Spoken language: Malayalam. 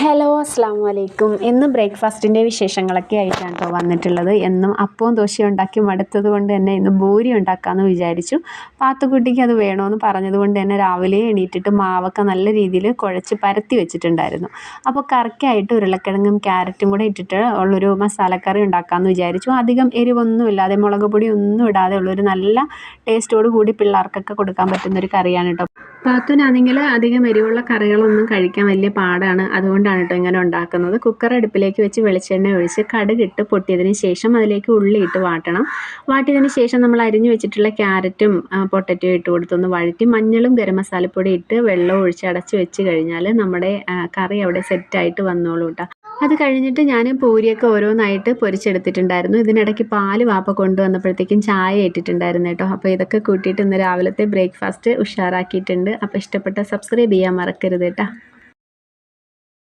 ഹലോ അസ്സാം വലൈക്കും. ഇന്ന് ബ്രേക്ക്ഫാസ്റ്റിൻ്റെ വിശേഷങ്ങളൊക്കെ ആയിട്ടാണ് കേട്ടോ വന്നിട്ടുള്ളത്. എന്നും അപ്പവും ദോശയും ഉണ്ടാക്കി മടുത്തത് കൊണ്ട് തന്നെ ഇന്ന് ഭൂരി ഉണ്ടാക്കാമെന്ന് വിചാരിച്ചു. പാത്തുക്കുട്ടിക്ക് അത് വേണമെന്ന് പറഞ്ഞത് കൊണ്ട് തന്നെ രാവിലെ എണീറ്റിട്ട് മാവൊക്കെ നല്ല രീതിയിൽ കുഴച്ച് പരത്തി വെച്ചിട്ടുണ്ടായിരുന്നു. അപ്പോൾ കറിക്കായിട്ട് ഉരുളക്കിഴങ്ങും ക്യാരറ്റും കൂടെ ഇട്ടിട്ട് ഉള്ളൊരു മസാലക്കറി ഉണ്ടാക്കാമെന്ന് വിചാരിച്ചു. അധികം എരിവൊന്നും ഇല്ലാതെ മുളക് പൊടി ഒന്നും ഇടാതെ ഉള്ളൊരു നല്ല ടേസ്റ്റോട് കൂടി പിള്ളേർക്കൊക്കെ കൊടുക്കാൻ പറ്റുന്നൊരു കറിയാണ് കേട്ടോ. പാത്തുനാണെങ്കിൽ അധികം എരിവുള്ള കറികളൊന്നും കഴിക്കാൻ വലിയ പാടാണ്. അതുകൊണ്ടാണ് കേട്ടോ ഇങ്ങനെ ഉണ്ടാക്കുന്നത്. കുക്കർ അടുപ്പിലേക്ക് വെച്ച് വെളിച്ചെണ്ണ ഒഴിച്ച് കടുകിട്ട് പൊട്ടിയതിന് ശേഷം അതിലേക്ക് ഉള്ളി ഇട്ട് വാട്ടണം. വാട്ടിയതിന് ശേഷം നമ്മൾ അരിഞ്ഞു വെച്ചിട്ടുള്ള ക്യാരറ്റും പൊട്ടറ്റോ ഇട്ട് കൊടുത്തൊന്ന് വഴറ്റി മഞ്ഞളും ഗരം മസാലപ്പൊടി ഇട്ട് വെള്ളം ഒഴിച്ച് അടച്ച് വെച്ച് കഴിഞ്ഞാൽ നമ്മുടെ കറി അവിടെ സെറ്റായിട്ട് വന്നോളൂ കേട്ടോ. അത് കഴിഞ്ഞിട്ട് ഞാൻ പൂരിയൊക്കെ ഓരോന്നായിട്ട് പൊരിച്ചെടുത്തിട്ടുണ്ടായിരുന്നു. ഇതിനിടയ്ക്ക് പാല് വാപ്പ കൊണ്ടുവന്നപ്പോഴത്തേക്കും ചായ ഇട്ടിട്ടുണ്ടായിരുന്നു കേട്ടോ. അപ്പോൾ ഇതൊക്കെ കൂട്ടിയിട്ട് ഇന്ന് രാവിലത്തെ ബ്രേക്ക്ഫാസ്റ്റ് ഉഷാറാക്കിയിട്ടുണ്ട്. അപ്പോൾ ഇഷ്ടപ്പെട്ട സബ്സ്ക്രൈബ് ചെയ്യാൻ മറക്കരുത് കേട്ടോ.